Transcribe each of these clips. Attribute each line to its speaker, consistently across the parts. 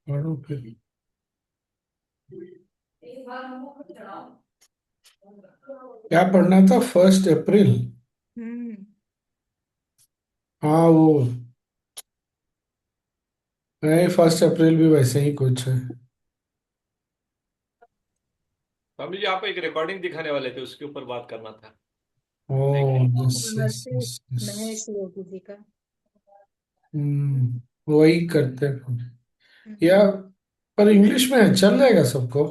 Speaker 1: पढ़ो फिर। क्या पढ़ना था? 1 अप्रैल?
Speaker 2: हम्म।
Speaker 1: हाँ वो, नहीं 1 अप्रैल भी वैसे ही कुछ है।
Speaker 3: स्वामी जी, आप एक रिकॉर्डिंग दिखाने वाले थे, उसके ऊपर बात करना था।
Speaker 1: ओ, यस यस
Speaker 2: महर्षि
Speaker 1: यस यस।
Speaker 2: महेश योगी जी का।
Speaker 1: वही करते हैं या,
Speaker 2: हम्म।
Speaker 1: पर इंग्लिश में चल जाएगा सबको?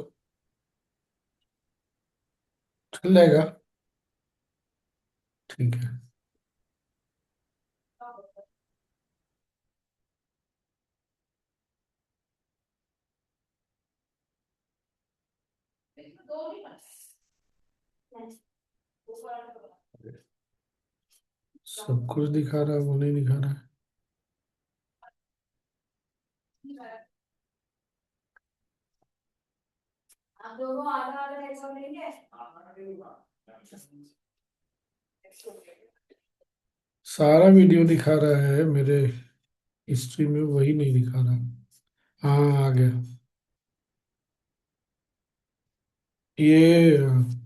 Speaker 1: चल जाएगा, ठीक है। सब कुछ दिखा रहा है, वो नहीं दिखा रहा है। सारा वीडियो दिखा रहा है मेरे हिस्ट्री में, वही नहीं दिखा रहा। हाँ आ गया। ये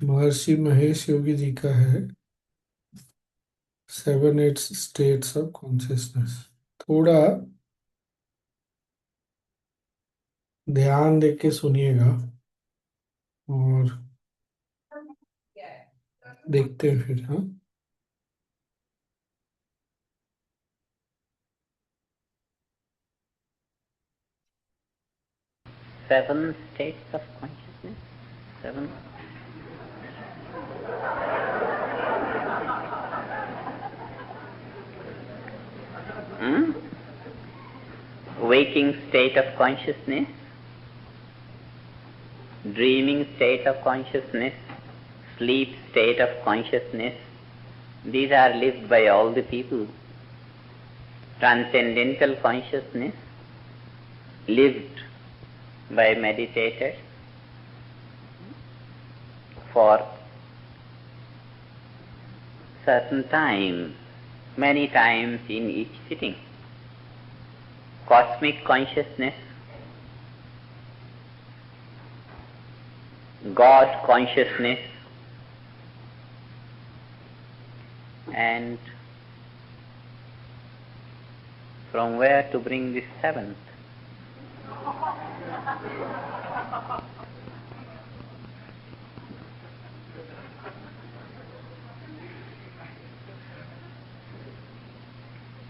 Speaker 1: महर्षि महेश योगी जी का है, 7 8 स्टेट्स ऑफ कॉन्शियसनेस। थोड़ा ध्यान दे के सुनिएगा और देखते हैं फिर। हाँ,
Speaker 4: 7 states of consciousness. 7. Hmm? Waking state of consciousness, dreaming state of consciousness, sleep state of consciousness. These are lived by all the people. Transcendental consciousness, lived by meditators for certain time, many times in each sitting. Cosmic consciousness, God consciousness, and from where to bring this seventh?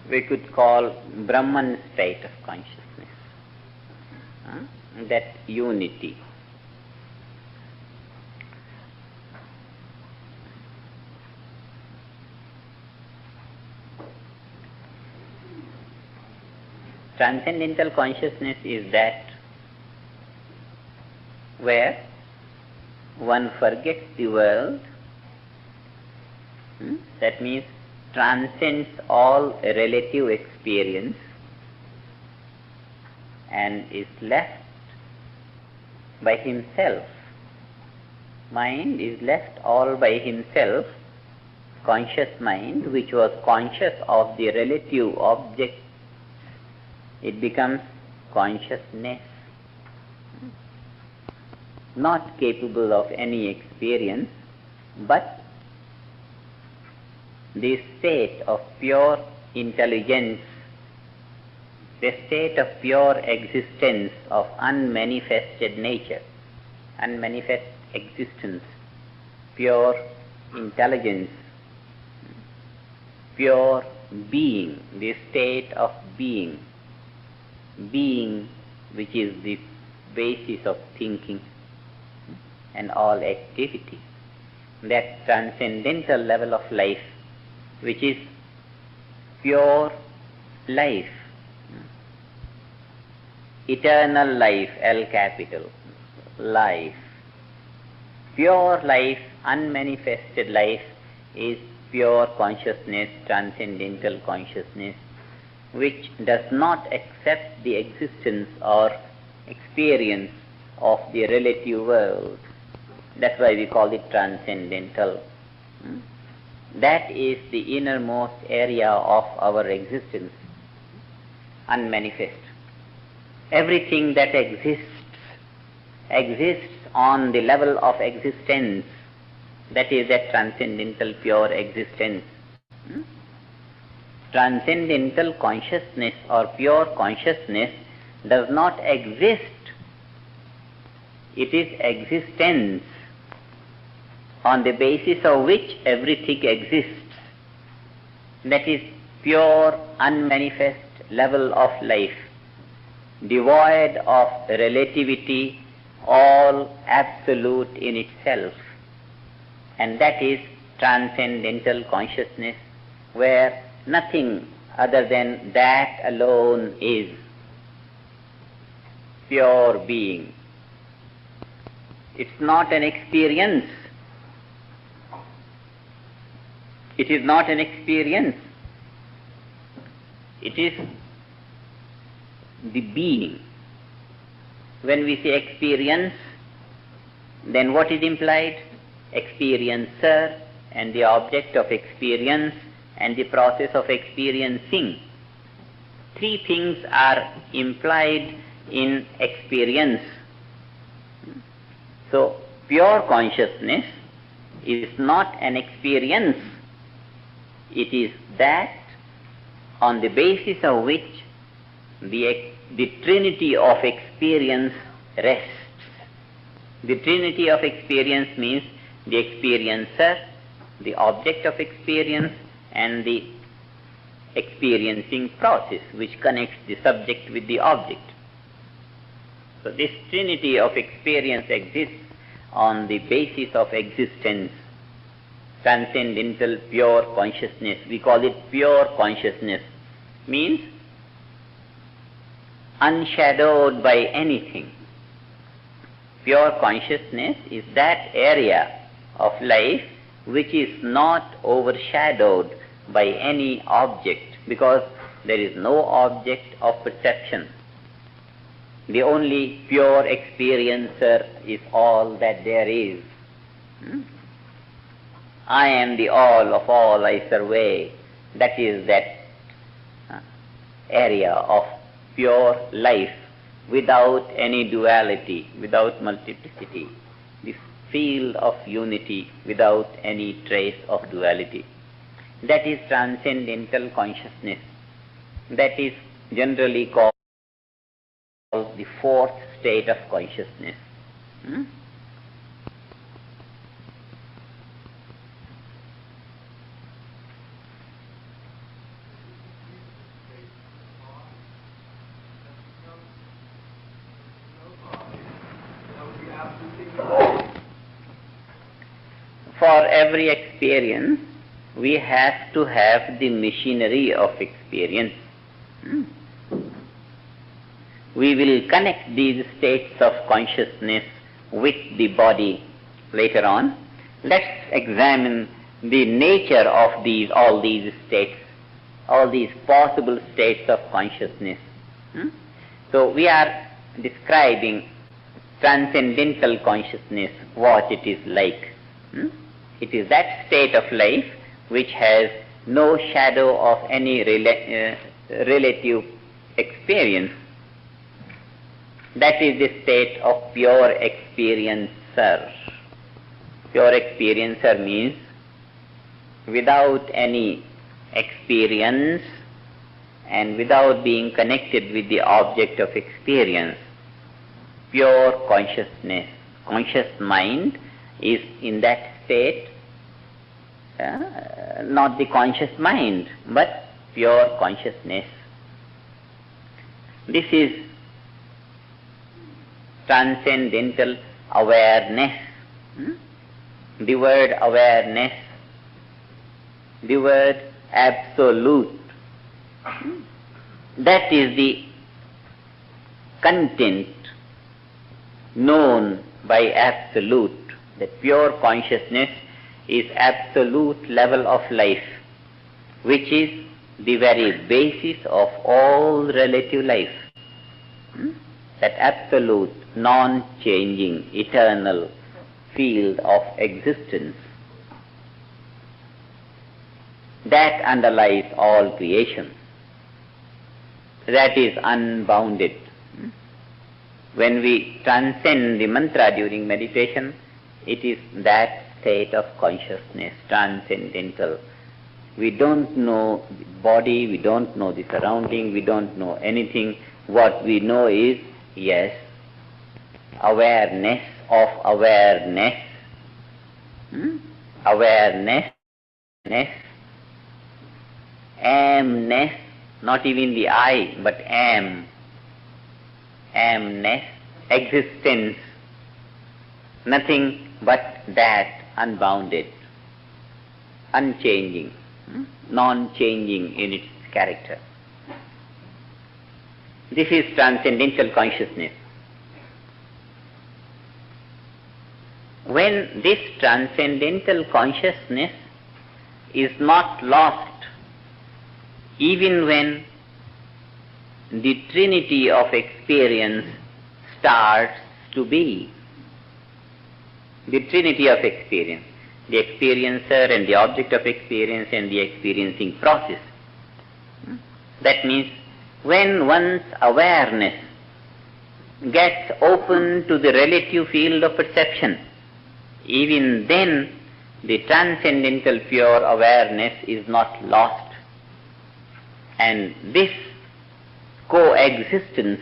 Speaker 4: We could call Brahman state of consciousness, that unity. Transcendental consciousness is that where one forgets the world, that means transcends all relative experience and is left by himself. Mind is left all by himself, conscious mind which was conscious of the relative object, it becomes consciousness, not capable of any experience, but the state of pure intelligence, the state of pure existence of unmanifested nature, unmanifest existence, pure intelligence, pure being, the state of being, being which is the basis of thinking and all activity, that transcendental level of life which is pure life, eternal life, L capital, life, pure life, unmanifested life is pure consciousness, transcendental consciousness, which does not accept the existence or experience of the relative world. That's why we call it transcendental. That is the innermost area of our existence, unmanifest. everything that exists on the level of existence. That is that transcendental pure existence. Transcendental consciousness or pure consciousness does not exist. It is existence on the basis of which everything exists. That is pure, unmanifest level of life, devoid of relativity, all absolute in itself. And that is transcendental consciousness, where nothing other than that alone is pure being. It's not an experience. It is not an experience. It is the being. When we say experience, then what is implied? Experiencer and the object of experience and the process of experiencing. Three things are implied in experience. So, pure consciousness is not an experience. It is that on the basis of which the trinity of experience rests. The trinity of experience means the experiencer, the object of experience, and the experiencing process which connects the subject with the object. So this trinity of experience exists on the basis of existence. Transcendental pure consciousness, we call it pure consciousness, means unshadowed by anything. Pure consciousness is that area of life which is not overshadowed by any object, because there is no object of perception. The only pure experiencer is all that there is. I am the all of all I survey. That is that area of pure life without any duality, without multiplicity. This field of unity without any trace of duality. That is transcendental consciousness. That is generally called the fourth state of consciousness. For every experience, we have to have the machinery of experience. We will connect these states of consciousness with the body later on. Let's examine the nature of all these states, all these possible states of consciousness. So we are describing transcendental consciousness, what it is like. It is that state of life which has no shadow of any relative experience. That is the state of pure experiencer. Pure experiencer means without any experience and without being connected with the object of experience. Pure consciousness, conscious mind is in that state, not the conscious mind, but pure consciousness. This is transcendental awareness. The word awareness, the word absolute, that is the content known by absolute. That pure consciousness is absolute level of life, which is the very basis of all relative life. That absolute, non-changing, eternal field of existence. That underlies all creation. That is unbounded. When we transcend the mantra during meditation, it is that state of consciousness, transcendental. We don't know the body, we don't know the surrounding, we don't know anything. What we know is, yes, awareness of awareness, awareness, amness, not even the I, but amness, existence, nothing but that, unbounded, unchanging, non-changing in its character. This is transcendental consciousness. When this transcendental consciousness is not lost, even when the trinity of experience starts to be, the trinity of experience, the experiencer and the object of experience and the experiencing process. That means when one's awareness gets open to the relative field of perception, even then the transcendental pure awareness is not lost. And this coexistence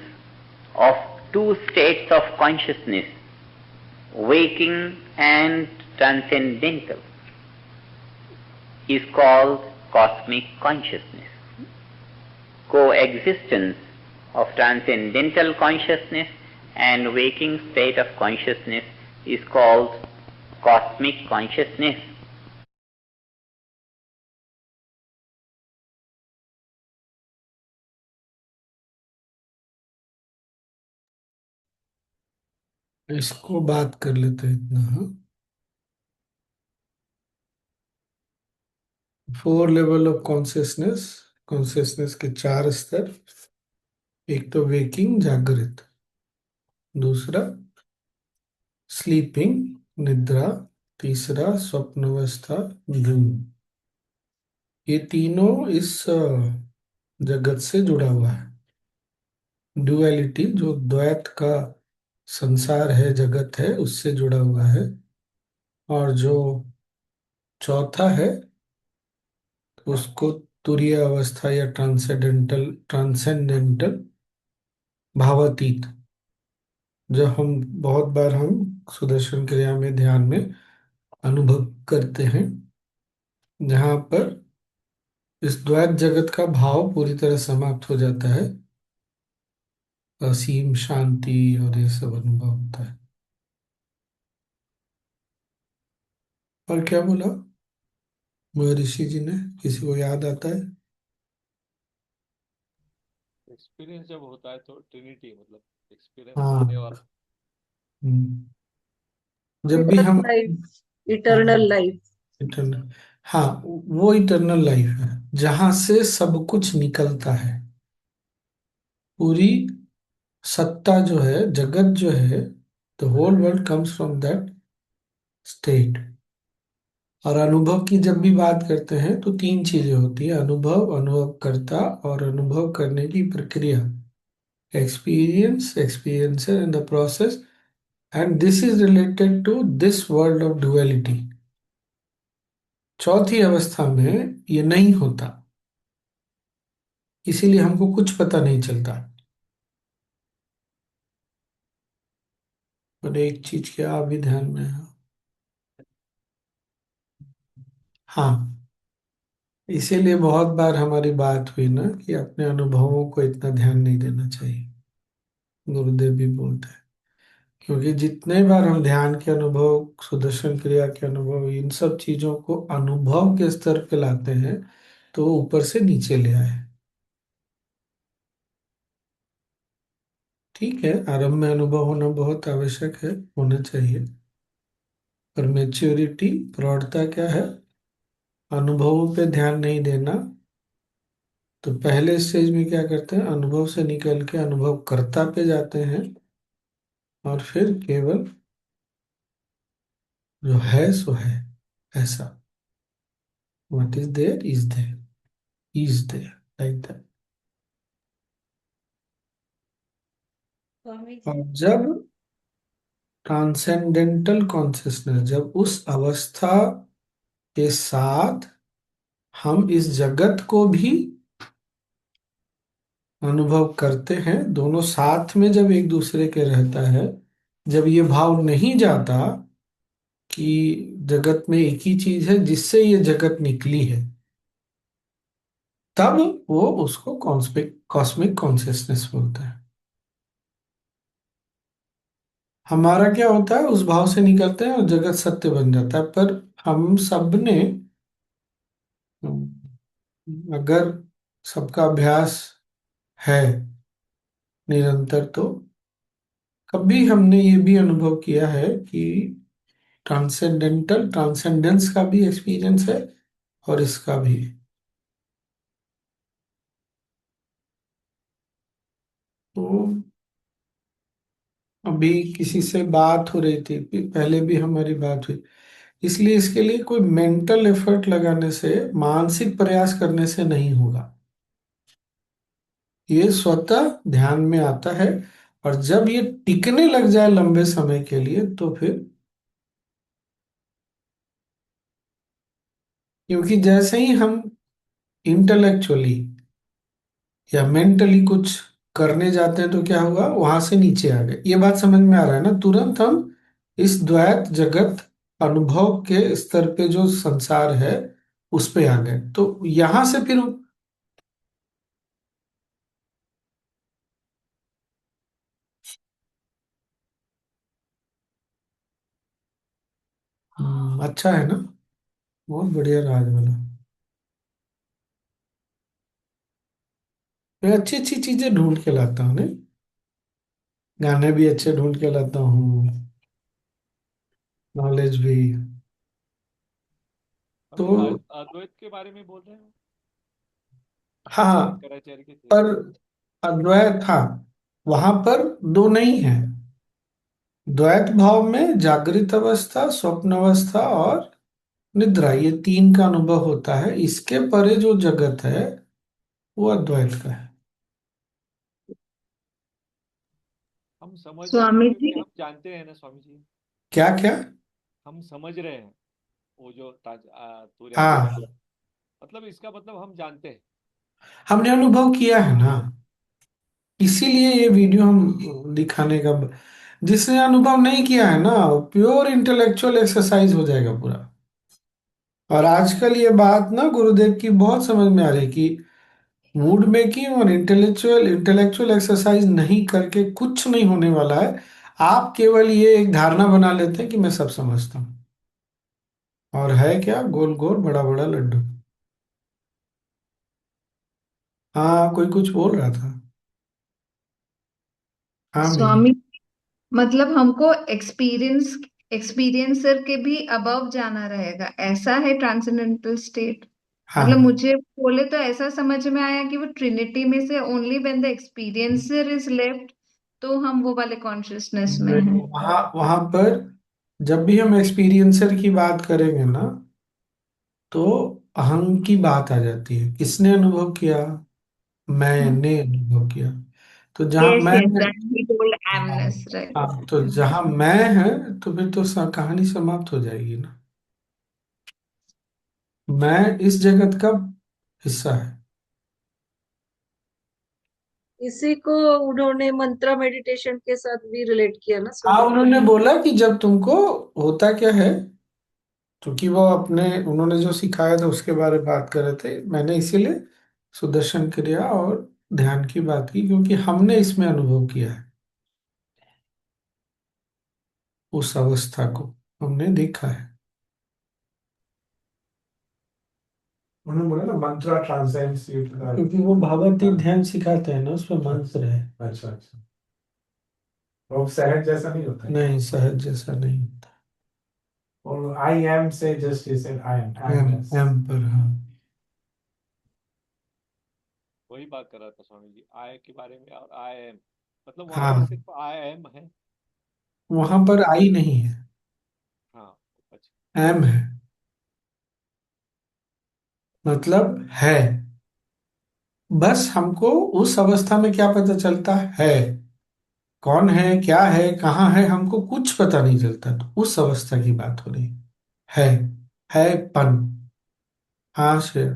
Speaker 4: of two states of consciousness, waking and transcendental, is called cosmic consciousness. Coexistence of transcendental consciousness and waking state of consciousness is called cosmic consciousness.
Speaker 1: इसको बात कर लेते हैं इतना। हाँ, 4 level of consciousness, consciousness के 4 स्तर। एक तो वेकिंग, जागृत, दूसरा स्लीपिंग, निद्रा, तीसरा स्वप्नावस्था, ड्रीम। ये तीनों इस जगत से जुड़ा हुआ है। ड्युअलिटी, जो द्वैत का संसार है, जगत है, उससे जुड़ा हुआ है। और जो चौथा है, उसको तुरीय अवस्था या ट्रांसेंडेंटल भावातीत, जो बहुत बार हम सुदर्शन क्रिया में, ध्यान में अनुभव करते हैं, जहां पर इस द्वैत जगत का भाव पूरी तरह समाप्त हो जाता है, असीम शांति और ये सब अनुभव होता है। और क्या बोला महर्षि जी ने, किसी को याद आता है?
Speaker 3: एक्सपीरियंस जब होता है तो ट्रिनिटी, मतलब एक्सपीरियंस
Speaker 1: हाँ।
Speaker 3: करने वाला।
Speaker 1: हम्म। जब भी हम
Speaker 2: इटर्नल लाइफ।
Speaker 1: इटर्नल, हाँ, वो इटर्नल लाइफ है जहां से सब कुछ निकलता है। पूरी सत्ता जो है, जगत जो है, the whole world comes from that state. और अनुभव की जब भी बात करते हैं तो 3 चीजें होती है: अनुभव, अनुभवकर्ता और अनुभव करने की प्रक्रिया। Experience, experiencer and the process, and this is related to this world of duality. चौथी अवस्था में ये नहीं होता, इसीलिए हमको कुछ पता नहीं चलता। और एक चीज क्या आप भी ध्यान में है, हाँ, इसीलिए बहुत बार हमारी बात हुई ना कि अपने अनुभवों को इतना ध्यान नहीं देना चाहिए। गुरुदेव भी बोलते हैं, क्योंकि जितने बार हम ध्यान के अनुभव, सुदर्शन क्रिया के अनुभव, इन सब चीजों को अनुभव के स्तर पे लाते हैं तो वो ऊपर से नीचे ले आए। ठीक है, आरंभ में अनुभव होना बहुत आवश्यक है, होना चाहिए। पर मेच्योरिटी, प्रौढ़ता क्या है? अनुभवों पे ध्यान नहीं देना। तो पहले स्टेज में क्या करते हैं, अनुभव से निकल के अनुभवकर्ता पे जाते हैं, और फिर केवल जो है सो है, ऐसा। What is there is there, is there, like that.
Speaker 2: Swami
Speaker 1: और
Speaker 2: जी।
Speaker 1: जब ट्रांसेंडेंटल कॉन्शियसनेस, जब उस अवस्था के साथ हम इस जगत को भी अनुभव करते हैं, दोनों साथ में जब एक दूसरे के रहता है, जब ये भाव नहीं जाता कि जगत में एक ही चीज है जिससे ये जगत निकली है, तब वो उसको कॉस्मिक कॉस्मिक कॉन्शियसनेस बोलते हैं। हमारा क्या होता है, उस भाव से निकलते हैं और जगत सत्य बन जाता है। पर हम सब ने, अगर सबका अभ्यास है निरंतर, तो कभी हमने ये भी अनुभव किया है कि ट्रांसेंडेंस का भी एक्सपीरियंस है और इसका भी। तो अभी किसी से बात हो रही थी, पहले भी हमारी बात हुई, इसलिए इसके लिए कोई मेंटल एफर्ट लगाने से, मानसिक प्रयास करने से नहीं होगा। ये स्वतः ध्यान में आता है, और जब ये टिकने लग जाए लंबे समय के लिए, तो फिर, क्योंकि जैसे ही हम इंटेलेक्चुअली या मेंटली कुछ करने जाते हैं, तो क्या हुआ, वहां से नीचे आ गए। ये बात समझ में आ रहा है ना? तुरंत हम इस द्वैत जगत अनुभव के स्तर पे, जो संसार है, उस पे आ गए। तो यहां से फिर अच्छा है ना? बहुत बढ़िया राज वाला। मैं अच्छी अच्छी चीजें ढूंढ के लाता हूँ, नहीं? गाने भी अच्छे ढूंढ के लाता हूँ, नॉलेज भी।
Speaker 3: हम
Speaker 1: तो
Speaker 3: जी अद्वैत के बारे में बोल रहे हैं।
Speaker 1: हाँ,
Speaker 3: शंकराचार्य के थे।
Speaker 1: पर अद्वैत, हाँ, वहां पर दो नहीं है। द्वैत भाव में जागृत अवस्था, स्वप्न अवस्था और निद्रा, ये तीन का अनुभव होता है। इसके परे जो जगत है, वो अद्वैत का है।
Speaker 3: हम समझ रहे हैं
Speaker 2: स्वामी
Speaker 3: क्योंकि
Speaker 2: जी।
Speaker 3: हम जानते हैं ना स्वामी जी।
Speaker 1: क्या क्या?
Speaker 3: हम समझ रहे हैं वो जो तुर्यानी
Speaker 1: हाँ,
Speaker 3: बात, मतलब इसका मतलब हम जानते हैं।
Speaker 1: हमने अनुभव किया है ना, इसीलिए ये वीडियो हम दिखाने का। जिसने अनुभव नहीं किया है ना, प्योर इंटेलेक्चुअल एक्सरसाइज हो जाएगा पूरा। और आजकल ये बात ना गुरुदेव की बहुत समझ में आ रही कि मूड मेकिंग और इंटेलेक्चुअल इंटेलेक्चुअल एक्सरसाइज नहीं करके कुछ नहीं होने वाला है। आप केवल ये एक धारणा बना लेते हैं कि मैं सब समझता हूँ, और है क्या, गोल गोल बड़ा बड़ा लड्डू। हाँ, कोई कुछ बोल रहा था। हाँ मिली।
Speaker 2: स्वामी, मतलब हमको एक्सपीरियंसर के भी अबव जाना रहेगा, ऐसा है ट्रांसेंडेंटल स्टेट? मतलब
Speaker 1: हाँ,
Speaker 2: मुझे बोले तो ऐसा समझ में आया कि वो ट्रिनिटी में से only when the experiencer is left, तो हम वो वाले कॉन्शियसनेस में हैं।
Speaker 1: वहाँ वहाँ पर जब भी हम एक्सपीरियंसर की बात करेंगे ना, तो अहं की बात आ जाती है। किसने अनुभव किया? मैंने अनुभव किया। तो जहां
Speaker 2: यस
Speaker 1: मैं,
Speaker 2: यस, ही टोल्ड
Speaker 1: हाँ,
Speaker 2: एमनेस, राइट।
Speaker 1: हाँ, तो जहां मैं है, तो फिर तो कहानी समाप्त हो जाएगी ना। मैं इस जगत का हिस्सा है।
Speaker 2: इसी को उन्होंने मंत्रा मेडिटेशन के साथ भी रिलेट किया ना
Speaker 1: हाँ,
Speaker 2: स्वामी जी?
Speaker 1: उन्होंने बोला कि जब तुमको, होता क्या है, क्योंकि वो अपने, उन्होंने जो सिखाया था उसके बारे में बात कर रहे थे, मैंने इसीलिए सुदर्शन क्रिया और ध्यान की बात की, क्योंकि हमने इसमें अनुभव किया है। उस अवस्था को हमने देखा है। उन्होंने बोला ना, मंत्र ट्रांसेंड्स, क्योंकि वो भावातीत ध्यान सिखाते हैं ना, उसमें मंत्र है। अच्छा अच्छा। वो सहज जैसा नहीं होता है? नहीं, सहज जैसा नहीं होता। और आई एम से जस्ट ही सेड आई एम, एम पर, हाँ।
Speaker 3: वही बात कर रहा था स्वामी जी, आय के बारे में। और आई एम, मतलब वहां पर
Speaker 1: हाँ,
Speaker 3: सिर्फ आई एम है।
Speaker 1: वहां पर आई नहीं है,
Speaker 3: हाँ। अच्छा।
Speaker 1: एम है। मतलब है। बस हमको उस अवस्था में क्या पता चलता है, कौन है, क्या है, कहाँ है, हमको कुछ पता नहीं चलता। तो उस अवस्था की बात हो रही है है पन। हाँ शेर।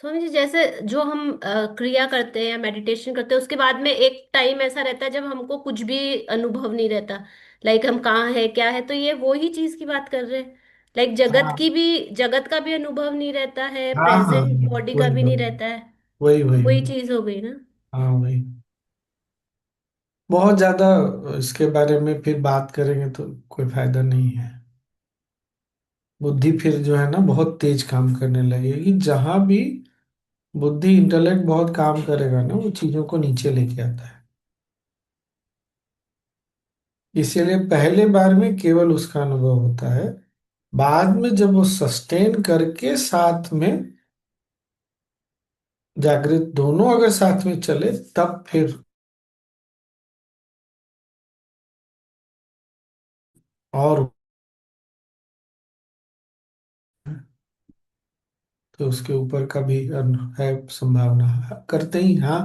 Speaker 5: स्वामी जी, जैसे जो हम क्रिया करते हैं या मेडिटेशन करते हैं, उसके बाद में एक टाइम ऐसा रहता है जब हमको कुछ भी अनुभव नहीं रहता। लाइक हम कहाँ है क्या है, तो ये वो ही चीज की बात कर रहे हैं। लाइक
Speaker 1: हाँ
Speaker 5: जगत का भी अनुभव नहीं रहता है,
Speaker 1: हाँ हाँ हाँ,
Speaker 5: प्रेजेंट बॉडी का
Speaker 1: वही
Speaker 5: भी नहीं
Speaker 1: वही
Speaker 5: रहता है।
Speaker 1: वही वही
Speaker 5: वही
Speaker 1: वही।
Speaker 5: चीज हो गई ना।
Speaker 1: हाँ वही। बहुत ज्यादा इसके बारे में फिर बात करेंगे तो कोई फायदा नहीं है। बुद्धि फिर जो है ना बहुत तेज काम करने लगेगी। जहां भी बुद्धि इंटेलेक्ट बहुत काम करेगा ना, वो चीजों को नीचे लेके आता है। इसीलिए पहले बार में केवल उसका अनुभव होता है। बाद में जब वो सस्टेन करके साथ में जागृत दोनों अगर साथ में चले, तब फिर और तो उसके ऊपर का भी है संभावना। करते ही हाँ।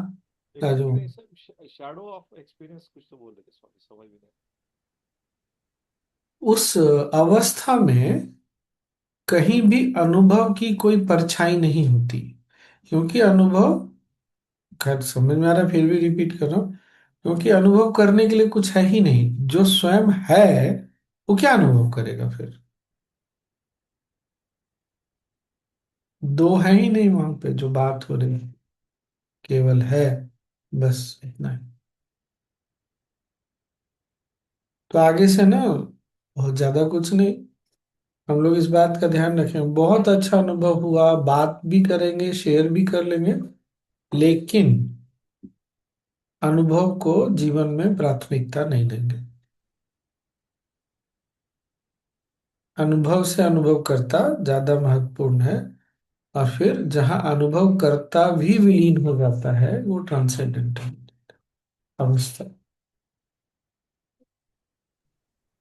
Speaker 1: Raju.
Speaker 3: Experience, shadow of experience कुछ तो बोल रहे थे स्वामी, समझ में नहीं।
Speaker 1: उस अवस्था में कहीं भी अनुभव की कोई परछाई नहीं होती। क्योंकि अनुभव, खैर समझ में आ रहा है फिर भी रिपीट कर रहा हूं। क्योंकि अनुभव करने के लिए कुछ है ही नहीं। जो स्वयं है वो क्या अनुभव करेगा फिर। दो है ही नहीं वहां पे जो बात हो रही है। केवल है, बस इतना ही। तो आगे से ना बहुत ज्यादा कुछ नहीं। हम लोग इस बात का ध्यान रखें, बहुत अच्छा अनुभव हुआ, बात भी करेंगे, शेयर भी कर लेंगे, लेकिन अनुभव को जीवन में प्राथमिकता नहीं देंगे। अनुभव से अनुभव करता ज्यादा महत्वपूर्ण है। और फिर जहां अनुभव करता भी विलीन हो जाता है, वो ट्रांसेंडेंटल अवस्था।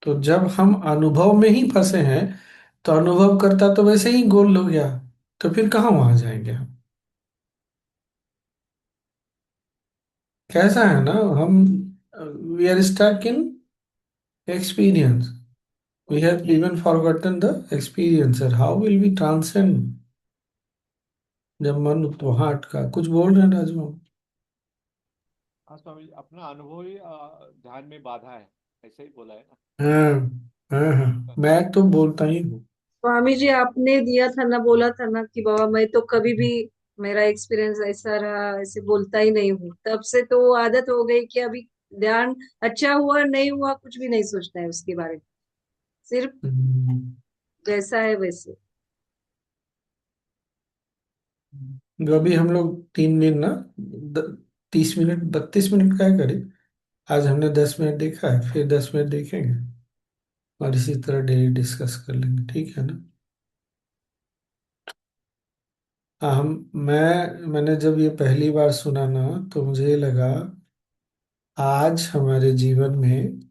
Speaker 1: तो जब हम अनुभव में ही फंसे हैं, तो अनुभव करता तो वैसे ही गोल हो गया। तो फिर कहाँ वहां जाएंगे हम। कैसा है ना, हम we are stuck in experience. We have even forgotten the experiencer. How will we transcend जब मन तो वहां अटका। कुछ बोल रहे हैं राजू हम?
Speaker 3: हाँ स्वामी जी, अपना अनुभव ही ध्यान में बाधा है, ऐसे ही बोला है ना।
Speaker 1: हाँ हाँ हाँ, मैं तो बोलता ही हूँ।
Speaker 6: स्वामी जी, आपने दिया था ना, बोला था ना कि बाबा मैं तो कभी भी, मेरा एक्सपीरियंस ऐसा रहा, ऐसे बोलता ही नहीं हूँ। तब से तो वो आदत हो गई कि अभी ध्यान अच्छा हुआ नहीं हुआ कुछ भी नहीं सोचना है उसके बारे में, सिर्फ
Speaker 1: हम्म।
Speaker 6: जैसा है वैसे।
Speaker 1: जो अभी हम लोग 3 दिन ना 30 मिनट 32 मिनट का है करीब। आज हमने 10 मिनट देखा है, फिर 10 मिनट देखेंगे। और इसी तरह डेली डिस्कस कर लेंगे, ठीक है ना। हाँ मैंने जब ये पहली बार सुना ना, तो मुझे लगा आज हमारे जीवन में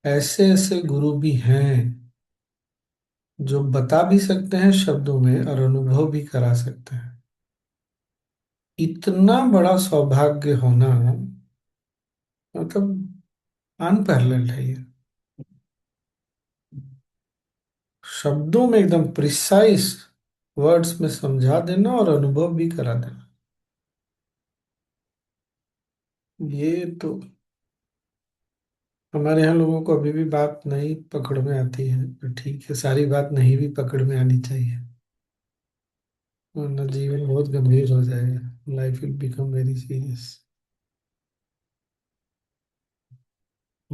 Speaker 1: ऐसे ऐसे गुरु भी हैं जो बता भी सकते हैं शब्दों में और अनुभव भी करा सकते हैं। इतना बड़ा सौभाग्य होना मतलब अनपैरेलल्ड है ये। शब्दों में एकदम प्रिसाइज वर्ड्स में समझा देना और अनुभव भी करा देना, ये तो हमारे यहाँ लोगों को अभी भी बात नहीं पकड़ में आती है। तो ठीक है, सारी बात नहीं भी पकड़ में आनी चाहिए, वरना जीवन बहुत गंभीर हो जाएगा। Life will become very serious.